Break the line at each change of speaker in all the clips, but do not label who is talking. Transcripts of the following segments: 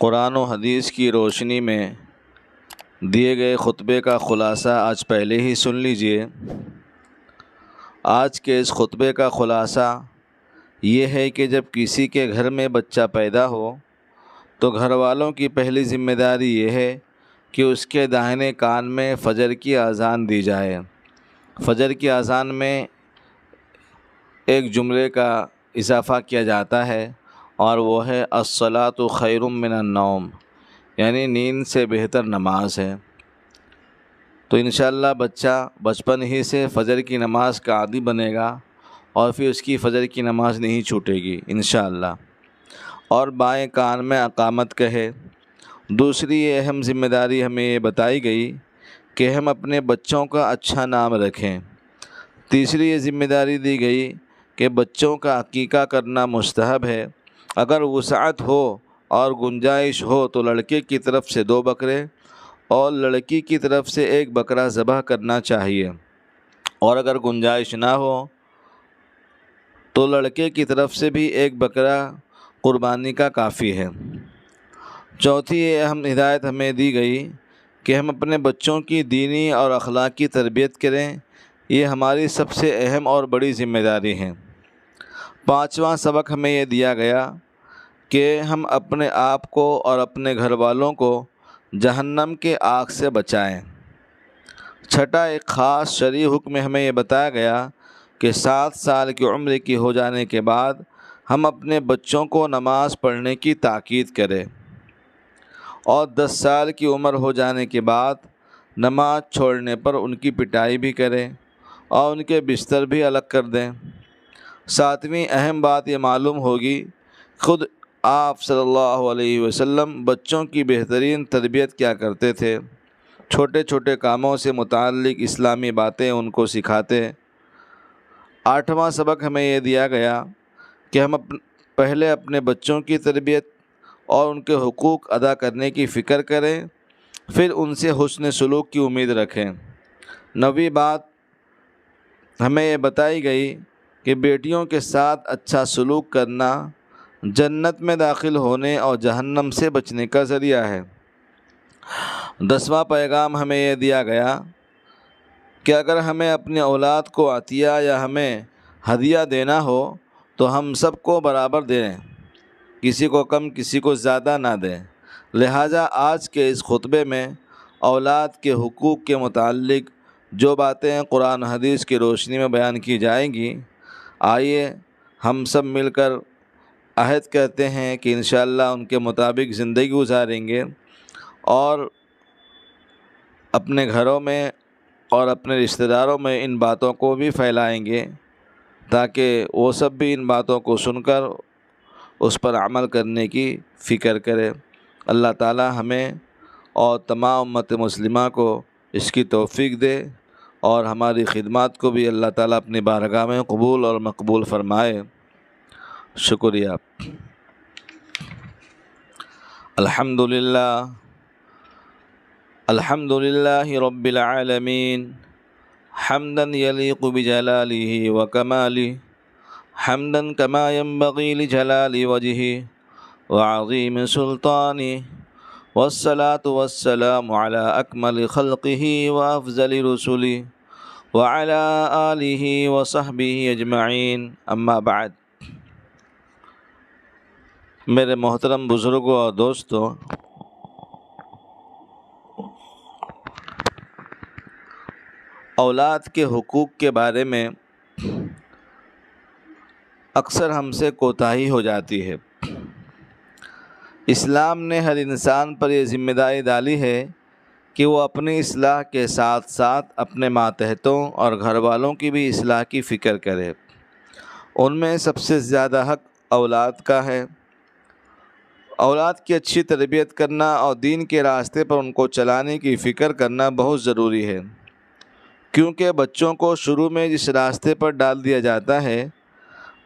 قرآن و حدیث کی روشنی میں دیے گئے خطبے کا خلاصہ آج پہلے ہی سن لیجئے۔ آج کے اس خطبے کا خلاصہ یہ ہے کہ جب کسی کے گھر میں بچہ پیدا ہو تو گھر والوں کی پہلی ذمہ داری یہ ہے کہ اس کے داہنے کان میں فجر کی اذان دی جائے۔ فجر کی اذان میں ایک جملے کا اضافہ کیا جاتا ہے اور وہ ہے الصلاۃ خیر من النوم، یعنی نیند سے بہتر نماز ہے۔ تو انشاءاللہ بچہ بچپن ہی سے فجر کی نماز کا عادی بنے گا اور پھر اس کی فجر کی نماز نہیں چھوٹے گی انشاءاللہ۔ اور بائیں کان میں اقامت کہے۔ دوسری یہ اہم ذمہ داری ہمیں یہ بتائی گئی کہ ہم اپنے بچوں کا اچھا نام رکھیں۔ تیسری یہ ذمہ داری دی گئی کہ بچوں کا عقیقہ کرنا مستحب ہے۔ اگر وسعت ہو اور گنجائش ہو تو لڑکے کی طرف سے 2 بکرے اور لڑکی کی طرف سے 1 بکرا ذبح کرنا چاہیے، اور اگر گنجائش نہ ہو تو لڑکے کی طرف سے بھی 1 بکرا قربانی کا کافی ہے۔ چوتھی یہ اہم ہدایت ہمیں دی گئی کہ ہم اپنے بچوں کی دینی اور اخلاقی تربیت کریں، یہ ہماری سب سے اہم اور بڑی ذمہ داری ہے۔ پانچواں سبق ہمیں یہ دیا گیا کہ ہم اپنے آپ کو اور اپنے گھر والوں کو جہنم کے آگ سے بچائیں۔ چھٹا ایک خاص شرعی حکم ہمیں یہ بتایا گیا کہ 7 سال کی عمر کی ہو جانے کے بعد ہم اپنے بچوں کو نماز پڑھنے کی تاکید کریں، اور 10 سال کی عمر ہو جانے کے بعد نماز چھوڑنے پر ان کی پٹائی بھی کریں اور ان کے بستر بھی الگ کر دیں۔ 7ویں اہم بات یہ معلوم ہوگی، خود آپ صلی اللہ علیہ وسلم بچوں کی بہترین تربیت کیا کرتے تھے۔ چھوٹے چھوٹے کاموں سے متعلق اسلامی باتیں ان کو سکھاتے۔ 8واں سبق ہمیں یہ دیا گیا کہ ہم پہلے اپنے بچوں کی تربیت اور ان کے حقوق ادا کرنے کی فکر کریں، پھر ان سے حسن سلوک کی امید رکھیں۔ 9ویں بات ہمیں یہ بتائی گئی کہ بیٹیوں کے ساتھ اچھا سلوک کرنا جنت میں داخل ہونے اور جہنم سے بچنے کا ذریعہ ہے۔ 10واں پیغام ہمیں یہ دیا گیا کہ اگر ہمیں اپنی اولاد کو عطیہ یا ہمیں ہدیہ دینا ہو تو ہم سب کو برابر دیں، کسی کو کم کسی کو زیادہ نہ دیں۔ لہٰذا آج کے اس خطبے میں اولاد کے حقوق کے متعلق جو باتیں قرآن و حدیث کی روشنی میں بیان کی جائیں گی، آئیے ہم سب مل کر عہد کرتے ہیں کہ انشاءاللہ ان کے مطابق زندگی گزاریں گے اور اپنے گھروں میں اور اپنے رشتہ داروں میں ان باتوں کو بھی پھیلائیں گے تاکہ وہ سب بھی ان باتوں کو سن کر اس پر عمل کرنے کی فکر کرے۔ اللہ تعالی ہمیں اور تمام امت مسلمہ کو اس کی توفیق دے، اور ہماری خدمات کو بھی اللہ تعالی اپنی بارگاہ میں قبول اور مقبول فرمائے۔ شکریہ۔ الحمدللہ رب العالمین، حمدا یلیق بجلالہ وکمالہ، حمدا کما ینبغی لجلال وجہہ وعظیم سلطانہ، والصلاة والسلام علی اکمل خلقہ وافضل رسلہ وعلی آلہ وصحبہ اجمعین، اما بعد۔ میرے محترم بزرگوں اور دوستوں، اولاد کے حقوق کے بارے میں اکثر ہم سے کوتاہی ہو جاتی ہے۔ اسلام نے ہر انسان پر یہ ذمہ داری ڈالی ہے کہ وہ اپنی اصلاح کے ساتھ ساتھ اپنے ماتحتوں اور گھر والوں کی بھی اصلاح کی فکر کرے۔ ان میں سب سے زیادہ حق اولاد کا ہے۔ اولاد کی اچھی تربیت کرنا اور دین کے راستے پر ان کو چلانے کی فکر کرنا بہت ضروری ہے، کیونکہ بچوں کو شروع میں جس راستے پر ڈال دیا جاتا ہے،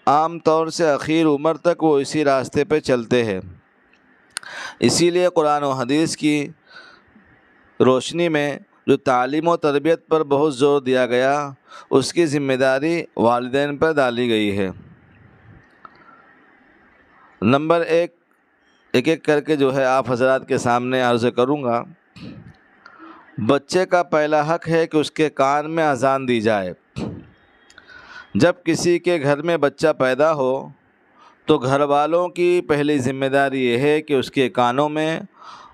عام طور سے اخیر عمر تک وہ اسی راستے پہ چلتے ہیں۔ اسی لیے قرآن و حدیث کی روشنی میں جو تعلیم و تربیت پر بہت زور دیا گیا، اس کی ذمہ داری والدین پر ڈالی گئی ہے۔ نمبر 1، ایک ایک کر کے جو ہے آپ حضرات کے سامنے عرض کروں گا۔ بچے کا پہلا حق ہے کہ اس کے کان میں اذان دی جائے۔ جب کسی کے گھر میں بچہ پیدا ہو تو گھر والوں کی پہلی ذمہ داری یہ ہے کہ اس کے کانوں میں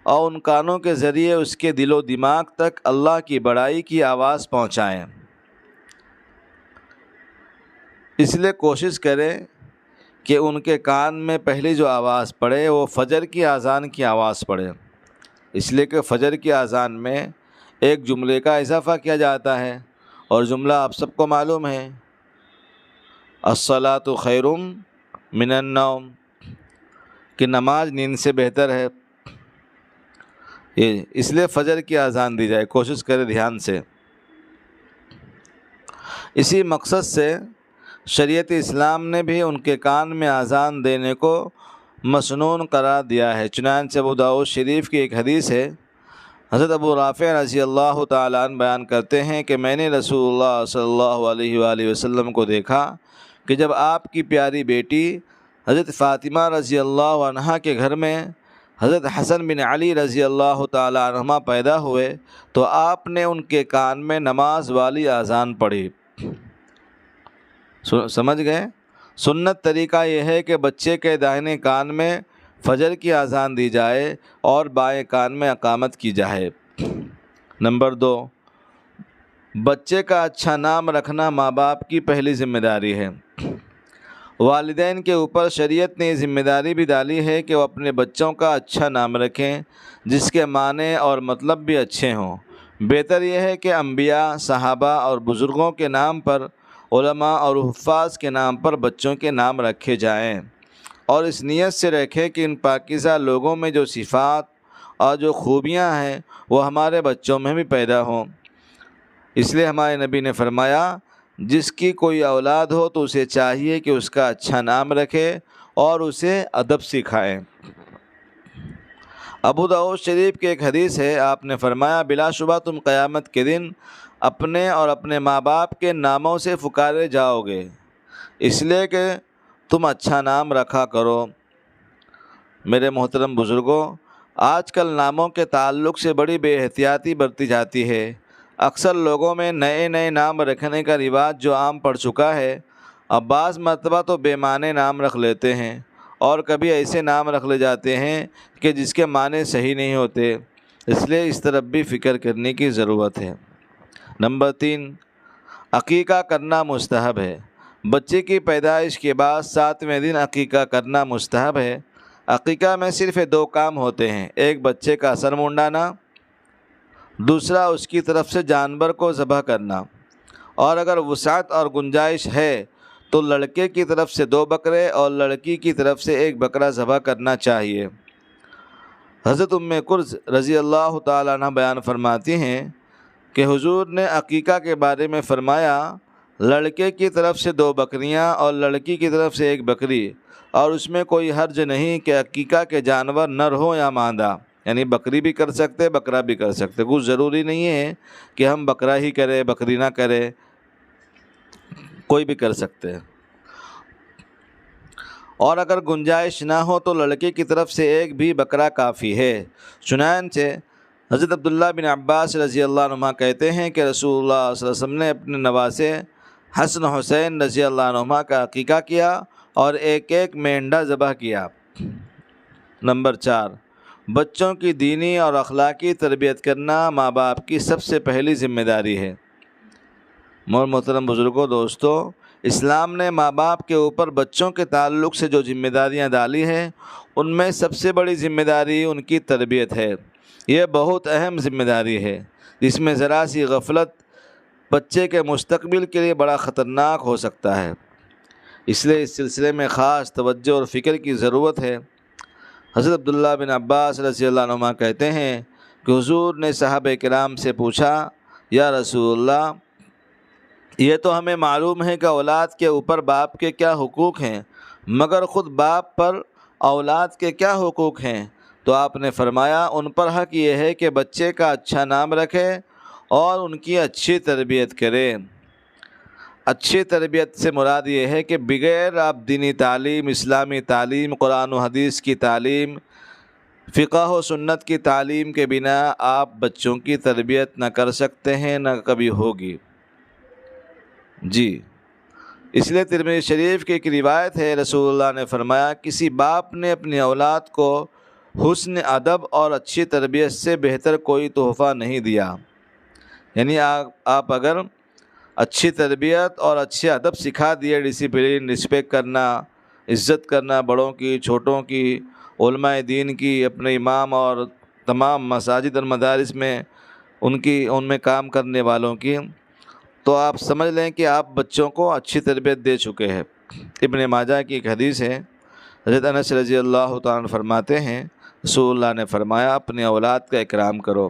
اور ان کانوں کے ذریعے اس کے دل و دماغ تک اللہ کی بڑائی کی آواز پہنچائیں۔ اس لیے کوشش کریں کہ ان کے کان میں پہلی جو آواز پڑے وہ فجر کی اذان کی آواز پڑے، اس لیے کہ فجر کی اذان میں ایک جملے کا اضافہ کیا جاتا ہے، اور جملہ آپ سب کو معلوم ہے، الصلاۃ خیر من النوم، کہ نماز نیند سے بہتر ہے۔ اس لیے فجر کی اذان دی جائے، کوشش کرے دھیان سے۔ اسی مقصد سے شریعت اسلام نے بھی ان کے کان میں اذان دینے کو مسنون قرار دیا ہے۔ چنانچہ ابو داؤد شریف کی ایک حدیث ہے، حضرت ابو رافع رضی اللہ تعالیٰ عنہ بیان کرتے ہیں کہ میں نے رسول اللہ صلی اللہ علیہ وآلہ وسلم کو دیکھا کہ جب آپ کی پیاری بیٹی حضرت فاطمہ رضی اللہ عنہا کے گھر میں حضرت حسن بن علی رضی اللہ تعالیٰ عنہما پیدا ہوئے تو آپ نے ان کے کان میں نماز والی اذان پڑھی۔ سمجھ گئے؟ سنت طریقہ یہ ہے کہ بچے کے داہنے کان میں فجر کی اذان دی جائے اور بائیں کان میں اقامت کی جائے۔ نمبر 2، بچے کا اچھا نام رکھنا ماں باپ کی پہلی ذمہ داری ہے۔ والدین کے اوپر شریعت نے یہ ذمہ داری بھی ڈالی ہے کہ وہ اپنے بچوں کا اچھا نام رکھیں، جس کے معنی اور مطلب بھی اچھے ہوں۔ بہتر یہ ہے کہ انبیاء، صحابہ اور بزرگوں کے نام پر، علماء اور حفاظ کے نام پر بچوں کے نام رکھے جائیں، اور اس نیت سے رکھیں کہ ان پاکیزہ لوگوں میں جو صفات اور جو خوبیاں ہیں وہ ہمارے بچوں میں بھی پیدا ہوں۔ اس لیے ہمارے نبی نے فرمایا، جس کی کوئی اولاد ہو تو اسے چاہیے کہ اس کا اچھا نام رکھے اور اسے ادب سکھائے۔ ابو داؤد شریف کی ایک حدیث ہے، آپ نے فرمایا، بلا شبہ تم قیامت کے دن اپنے اور اپنے ماں باپ کے ناموں سے پکارے جاؤ گے، اس لیے کہ تم اچھا نام رکھا کرو۔ میرے محترم بزرگوں، آج کل ناموں کے تعلق سے بڑی بے احتیاطی برتی جاتی ہے۔ اکثر لوگوں میں نئے نئے نام رکھنے کا رواج جو عام پڑ چکا ہے، اب بعض مرتبہ تو بے معنی نام رکھ لیتے ہیں، اور کبھی ایسے نام رکھ لے جاتے ہیں کہ جس کے معنی صحیح نہیں ہوتے۔ اس لیے اس طرف بھی فکر کرنے کی ضرورت ہے۔ نمبر 3، عقیقہ کرنا مستحب ہے۔ بچے کی پیدائش کے بعد 7ویں دن عقیقہ کرنا مستحب ہے۔ عقیقہ میں صرف 2 کام ہوتے ہیں، ایک بچے کا سر منڈانا، دوسرا اس کی طرف سے جانور کو ذبح کرنا، اور اگر وسعت اور گنجائش ہے تو لڑکے کی طرف سے 2 بکرے اور لڑکی کی طرف سے 1 بکرا ذبح کرنا چاہیے۔ حضرت ام کرز رضی اللہ تعالیٰ عنہ بیان فرماتی ہیں کہ حضور نے عقیقہ کے بارے میں فرمایا، لڑکے کی طرف سے 2 بکریاں اور لڑکی کی طرف سے 1 بکری، اور اس میں کوئی حرج نہیں کہ عقیقہ کے جانور نر ہو یا مادہ، یعنی بکری بھی کر سکتے، بکرا بھی کر سکتے، کچھ ضروری نہیں ہے کہ ہم بکرا ہی کریں بکری نہ کریں، کوئی بھی کر سکتے ہیں۔ اور اگر گنجائش نہ ہو تو لڑکے کی طرف سے 1 بھی بکرا کافی ہے۔ چنانچہ حضرت عبداللہ بن عباس رضی اللہ عنہما کہتے ہیں کہ رسول اللہ صلی اللہ علیہ وسلم نے اپنے نواسے حسن حسین رضی اللہ عنہما کا عقیقہ کیا اور 1 مینڈا ذبح کیا۔ نمبر 4، بچوں کی دینی اور اخلاقی تربیت کرنا ماں باپ کی سب سے پہلی ذمہ داری ہے۔ محترم بزرگوں، دوستو، اسلام نے ماں باپ کے اوپر بچوں کے تعلق سے جو ذمہ داریاں ڈالی ہیں، ان میں سب سے بڑی ذمہ داری ان کی تربیت ہے۔ یہ بہت اہم ذمہ داری ہے، جس میں ذرا سی غفلت بچے کے مستقبل کے لیے بڑا خطرناک ہو سکتا ہے۔ اس لیے اس سلسلے میں خاص توجہ اور فکر کی ضرورت ہے۔ حضرت عبداللہ بن عباس رضی اللہ عنہما کہتے ہیں کہ حضور نے صحابہ کرام سے پوچھا، یا رسول اللہ، یہ تو ہمیں معلوم ہے کہ اولاد کے اوپر باپ کے کیا حقوق ہیں، مگر خود باپ پر اولاد کے کیا حقوق ہیں؟ تو آپ نے فرمایا، ان پر حق یہ ہے کہ بچے کا اچھا نام رکھے اور ان کی اچھی تربیت کرے۔ اچھی تربیت سے مراد یہ ہے کہ بغیر آپ دینی تعلیم، اسلامی تعلیم، قرآن و حدیث کی تعلیم فقہ و سنت کی تعلیم کے بنا آپ بچوں کی تربیت نہ کر سکتے ہیں، نہ کبھی ہوگی۔ جی، اس لیے ترمذی شریف کی ایک روایت ہے، رسول اللہ نے فرمایا کسی باپ نے اپنی اولاد کو حسن ادب اور اچھی تربیت سے بہتر کوئی تحفہ نہیں دیا۔ یعنی آپ اگر اچھی تربیت اور اچھے ادب سکھا دیے، ڈسپلن، رسپیکٹ کرنا، عزت کرنا بڑوں کی، چھوٹوں کی، علماء دین کی، اپنے امام اور تمام مساجد اور مدارس میں ان میں کام کرنے والوں کی، تو آپ سمجھ لیں کہ آپ بچوں کو اچھی تربیت دے چکے ہیں۔ ابن ماجہ کی ایک حدیث ہے، حضرت انس رضی اللہ تعالیٰ عنہ فرماتے ہیں رسول اللہ نے فرمایا اپنے اولاد کا اکرام کرو،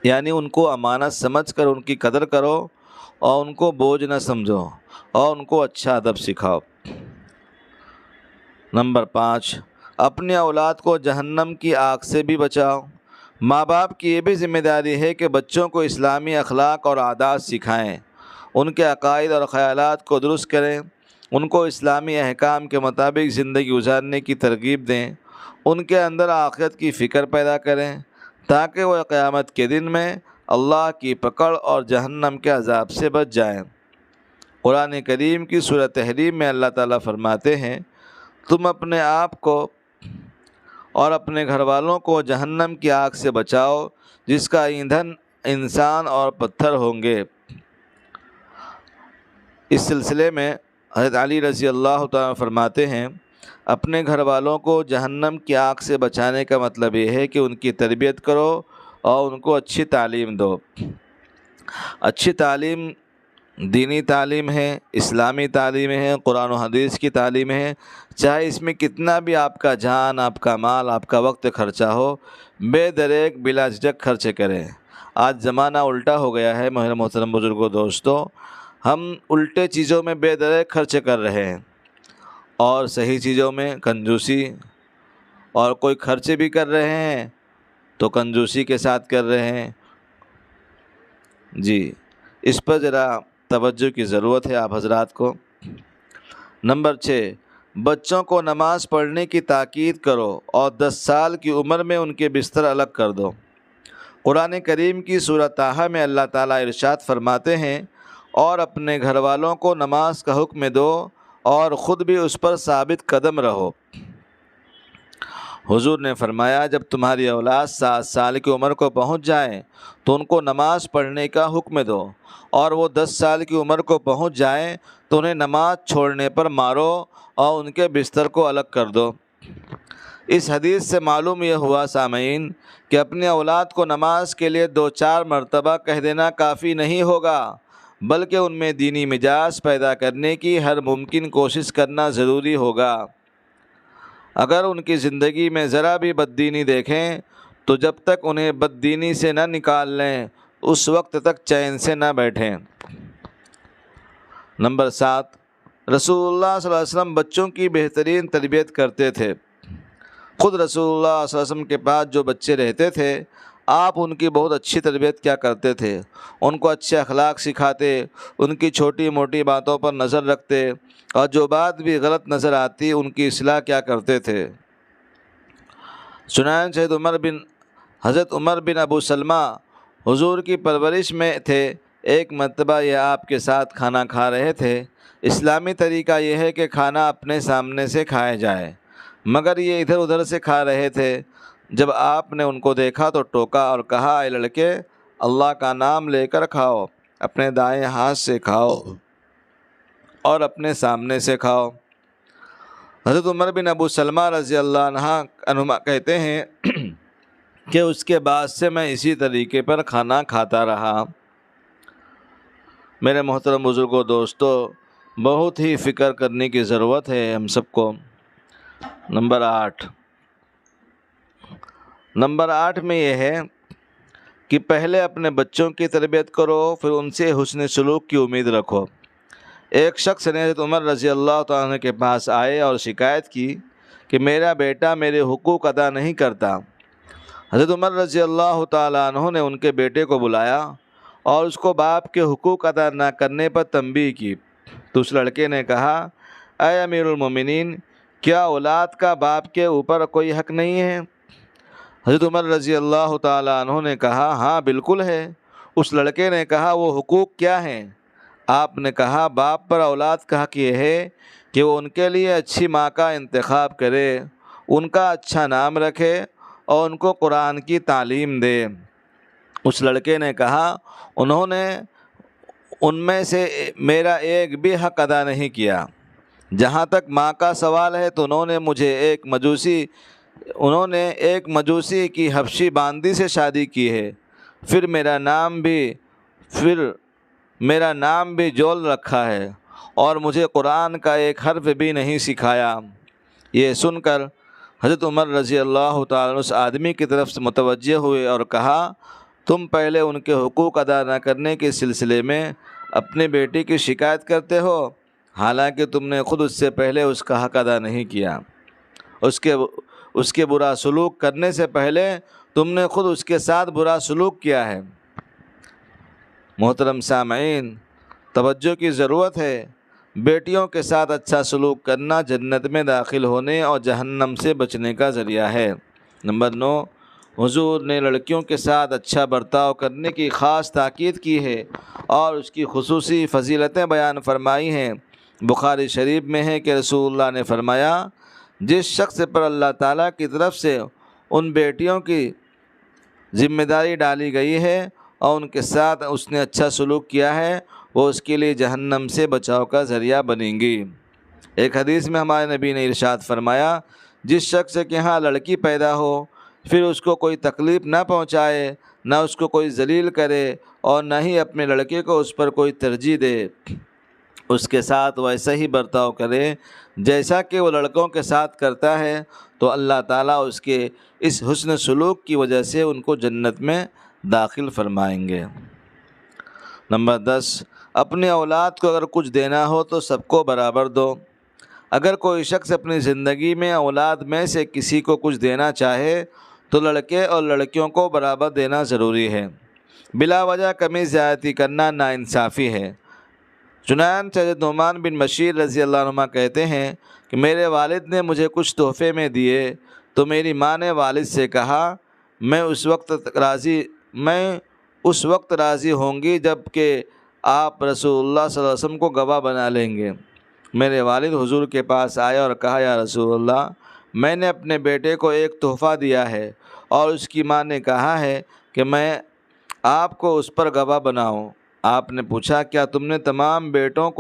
یعنی ان کو امانت سمجھ کر ان کی قدر کرو اور ان کو بوجھ نہ سمجھو اور ان کو اچھا ادب سکھاؤ۔ نمبر 5، اپنے اولاد کو جہنم کی آگ سے بھی بچاؤ۔ ماں باپ کی یہ بھی ذمہ داری ہے کہ بچوں کو اسلامی اخلاق اور عادات سکھائیں، ان کے عقائد اور خیالات کو درست کریں، ان کو اسلامی احکام کے مطابق زندگی گزارنے کی ترغیب دیں، ان کے اندر آخرت کی فکر پیدا کریں تاکہ وہ قیامت کے دن میں اللہ کی پکڑ اور جہنم کے عذاب سے بچ جائیں۔ قرآن کریم کی سورہ تحریم میں اللہ تعالیٰ فرماتے ہیں تم اپنے آپ کو اور اپنے گھر والوں کو جہنم کی آگ سے بچاؤ جس کا ایندھن انسان اور پتھر ہوں گے۔ اس سلسلے میں حضرت علی رضی اللہ تعالیٰ فرماتے ہیں اپنے گھر والوں کو جہنم کی آگ سے بچانے کا مطلب یہ ہے کہ ان کی تربیت کرو اور ان کو اچھی تعلیم دو۔ اچھی تعلیم دینی تعلیم ہے، اسلامی تعلیم ہے، قرآن و حدیث کی تعلیم ہے، چاہے اس میں کتنا بھی آپ کا جان، آپ کا مال، آپ کا وقت خرچہ ہو، بے دریغ بلا جھجک خرچ کریں۔ آج زمانہ الٹا ہو گیا ہے محترم بزرگوں، دوستوں، ہم الٹے چیزوں میں بے دریغ خرچ کر رہے ہیں اور صحیح چیزوں میں کنجوسی، اور کوئی خرچے بھی کر رہے ہیں تو کنجوسی کے ساتھ کر رہے ہیں۔ جی، اس پر ذرا توجہ کی ضرورت ہے آپ حضرات کو۔ نمبر 6، بچوں کو نماز پڑھنے کی تاکید کرو اور 10 سال کی عمر میں ان کے بستر الگ کر دو۔ قرآن کریم کی سورہ طٰہٰ میں اللہ تعالیٰ ارشاد فرماتے ہیں اور اپنے گھر والوں کو نماز کا حکم دو اور خود بھی اس پر ثابت قدم رہو۔ حضور نے فرمایا جب تمہاری اولاد 7 سال کی عمر کو پہنچ جائیں تو ان کو نماز پڑھنے کا حکم دو، اور وہ 10 سال کی عمر کو پہنچ جائیں تو انہیں نماز چھوڑنے پر مارو اور ان کے بستر کو الگ کر دو۔ اس حدیث سے معلوم یہ ہوا سامعین کہ اپنے اولاد کو نماز کے لیے 2-4 مرتبہ کہہ دینا کافی نہیں ہوگا، بلکہ ان میں دینی مزاج پیدا کرنے کی ہر ممکن کوشش کرنا ضروری ہوگا۔ اگر ان کی زندگی میں ذرا بھی بددینی دیکھیں تو جب تک انہیں بددینی سے نہ نکال لیں اس وقت تک چین سے نہ بیٹھیں۔ نمبر 7، رسول اللہ صلی اللہ علیہ وسلم بچوں کی بہترین تربیت کرتے تھے۔ خود رسول اللہ صلی اللہ علیہ وسلم کے پاس جو بچے رہتے تھے آپ ان کی بہت اچھی تربیت کیا کرتے تھے، ان کو اچھے اخلاق سکھاتے، ان کی چھوٹی موٹی باتوں پر نظر رکھتے اور جو بات بھی غلط نظر آتی ان کی اصلاح کیا کرتے تھے۔ چنانچہ حضرت عمر بن ابو سلمہ حضور کی پرورش میں تھے۔ ایک مرتبہ یہ آپ کے ساتھ کھانا کھا رہے تھے۔ اسلامی طریقہ یہ ہے کہ کھانا اپنے سامنے سے کھایا جائے، مگر یہ ادھر ادھر سے کھا رہے تھے۔ جب آپ نے ان کو دیکھا تو ٹوکا اور کہا اے لڑکے، اللہ کا نام لے کر کھاؤ، اپنے دائیں ہاتھ سے کھاؤ اور اپنے سامنے سے کھاؤ۔ حضرت عمر بن ابو سلمہ رضی اللہ عنہ کہتے ہیں کہ اس کے بعد سے میں اسی طریقے پر کھانا کھاتا رہا۔ میرے محترم بزرگوں، دوستو، بہت ہی فکر کرنے کی ضرورت ہے ہم سب کو۔ نمبر 8 میں یہ ہے کہ پہلے اپنے بچوں کی تربیت کرو، پھر ان سے حسن سلوک کی امید رکھو۔ ایک شخص نے حضرت عمر رضی اللہ تعالیٰ عنہ کے پاس آئے اور شکایت کی کہ میرا بیٹا میرے حقوق ادا نہیں کرتا۔ حضرت عمر رضی اللہ تعالیٰ عنہ نے ان کے بیٹے کو بلایا اور اس کو باپ کے حقوق ادا نہ کرنے پر تنبیہ کی تو اس لڑکے نے کہا اے امیر المومنین، کیا اولاد کا باپ کے اوپر کوئی حق نہیں ہے؟ حضرت عمر رضی اللہ تعالیٰ عنہ نے کہا ہاں بالکل ہے۔ اس لڑکے نے کہا وہ حقوق کیا ہیں؟ آپ نے کہا باپ پر اولاد کا حق یہ ہے کہ وہ ان کے لیے اچھی ماں کا انتخاب کرے، ان کا اچھا نام رکھے اور ان کو قرآن کی تعلیم دے۔ اس لڑکے نے کہا انہوں نے ان میں سے میرا ایک بھی حق ادا نہیں کیا۔ جہاں تک ماں کا سوال ہے تو انہوں نے ایک مجوسی کی حبشی باندی سے شادی کی ہے، پھر میرا نام بھی جول رکھا ہے اور مجھے قرآن کا ایک حرف بھی نہیں سکھایا۔ یہ سن کر حضرت عمر رضی اللہ تعالیٰ عنہ اس آدمی کی طرف سے متوجہ ہوئے اور کہا تم پہلے ان کے حقوق ادا نہ کرنے کے سلسلے میں اپنی بیٹی کی شکایت کرتے ہو، حالانکہ تم نے خود اس سے پہلے اس کا حق ادا نہیں کیا۔ اس کے برا سلوک کرنے سے پہلے تم نے خود اس کے ساتھ برا سلوک کیا ہے۔ محترم سامعین، توجہ کی ضرورت ہے۔ بیٹیوں کے ساتھ اچھا سلوک کرنا جنت میں داخل ہونے اور جہنم سے بچنے کا ذریعہ ہے۔ نمبر 9، حضور نے لڑکیوں کے ساتھ اچھا برتاؤ کرنے کی خاص تاکید کی ہے اور اس کی خصوصی فضیلتیں بیان فرمائی ہیں۔ بخاری شریف میں ہے کہ رسول اللہ نے فرمایا جس شخص پر اللہ تعالیٰ کی طرف سے ان بیٹیوں کی ذمہ داری ڈالی گئی ہے اور ان کے ساتھ اس نے اچھا سلوک کیا ہے وہ اس کے لیے جہنم سے بچاؤ کا ذریعہ بنیں گی۔ ایک حدیث میں ہمارے نبی نے ارشاد فرمایا جس شخص کے ہاں لڑکی پیدا ہو پھر اس کو کوئی تکلیف نہ پہنچائے، نہ اس کو کوئی ذلیل کرے اور نہ ہی اپنے لڑکے کو اس پر کوئی ترجیح دے، اس کے ساتھ ویسا ہی برتاؤ کرے جیسا کہ وہ لڑکوں کے ساتھ کرتا ہے، تو اللہ تعالیٰ اس کے اس حسن سلوک کی وجہ سے ان کو جنت میں داخل فرمائیں گے۔ نمبر 10، اپنی اولاد کو اگر کچھ دینا ہو تو سب کو برابر دو۔ اگر کوئی شخص اپنی زندگی میں اولاد میں سے کسی کو کچھ دینا چاہے تو لڑکے اور لڑکیوں کو برابر دینا ضروری ہے۔ بلا وجہ کمی زیادتی کرنا ناانصافی ہے۔ چنانچہ حضرت نعمان بن بشیر رضی اللہ عنہ کہتے ہیں کہ میرے والد نے مجھے کچھ تحفے میں دیے تو میری ماں نے والد سے کہا میں اس وقت راضی ہوں گی جب کہ آپ رسول اللہ صلی اللہ علیہ وسلم کو گواہ بنا لیں گے۔ میرے والد حضور کے پاس آئے اور کہا یا رسول اللہ میں نے اپنے بیٹے کو ایک تحفہ دیا ہے اور اس کی ماں نے کہا ہے کہ میں آپ کو اس پر گواہ بناؤں۔ آپ نے پوچھا کیا تم نے تمام بیٹیوں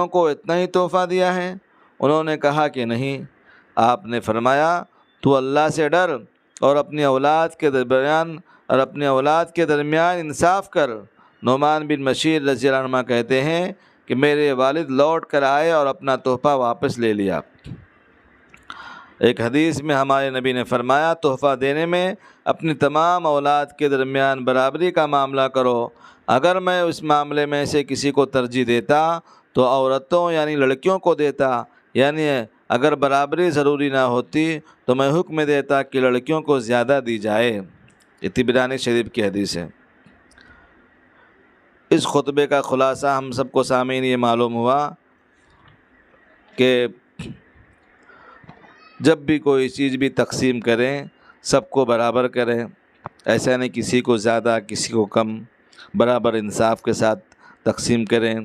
کو اتنا ہی تحفہ دیا ہے؟ انہوں نے کہا کہ نہیں۔ آپ نے فرمایا تو اللہ سے ڈر اور اپنی اولاد کے درمیان انصاف کر۔ نعمان بن بشیر رضی اللہ عنہ کہتے ہیں کہ میرے والد لوٹ کر آئے اور اپنا تحفہ واپس لے لیا۔ ایک حدیث میں ہمارے نبی نے فرمایا تحفہ دینے میں اپنی تمام اولاد کے درمیان برابری کا معاملہ کرو۔ اگر میں اس معاملے میں سے کسی کو ترجیح دیتا تو عورتوں یعنی لڑکیوں کو دیتا، یعنی اگر برابری ضروری نہ ہوتی تو میں حکم دیتا کہ لڑکیوں کو زیادہ دی جائے۔ یہ طبرانی شریف کی حدیث ہے۔ اس خطبے کا خلاصہ ہم سب کو سامعین یہ معلوم ہوا کہ جب بھی کوئی چیز بھی تقسیم کریں سب کو برابر کریں، ایسا نہیں کسی کو زیادہ کسی کو کم، برابر انصاف کے ساتھ تقسیم کریں۔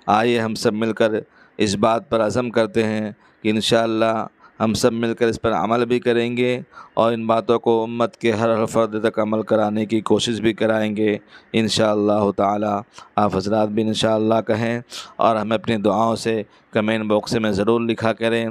آئیے ہم سب مل کر اس بات پر عزم کرتے ہیں کہ انشاءاللہ ہم سب مل کر اس پر عمل بھی کریں گے اور ان باتوں کو امت کے ہر فرد تک عمل کرانے کی کوشش بھی کرائیں گے انشاءاللہ تعالی۔ آپ حضرات بھی انشاءاللہ کہیں اور ہمیں اپنی دعاؤں سے کمنٹ باکس میں ضرور لکھا کریں،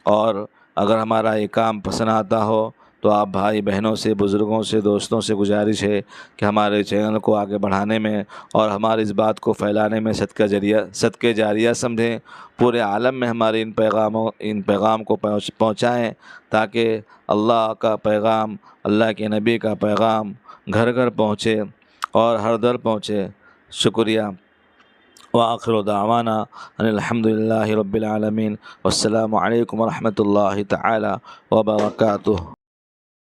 اور اگر ہمارا یہ کام پسند آتا ہو تو آپ بھائی بہنوں سے، بزرگوں سے، دوستوں سے گزارش ہے کہ ہمارے چینل کو آگے بڑھانے میں اور ہماری اس بات کو پھیلانے میں صدقہ جاریہ سمجھیں، پورے عالم میں ہمارے ان پیغام کو پہنچائیں تاکہ اللہ کا پیغام، اللہ کے نبی کا پیغام گھر گھر پہنچے اور ہر در پہنچے۔ شکریہ۔ وآخر دعوانا ان الحمد للہ رب العالمین، والسلام علیکم ورحمۃ اللہ تعالی وبرکاتہ۔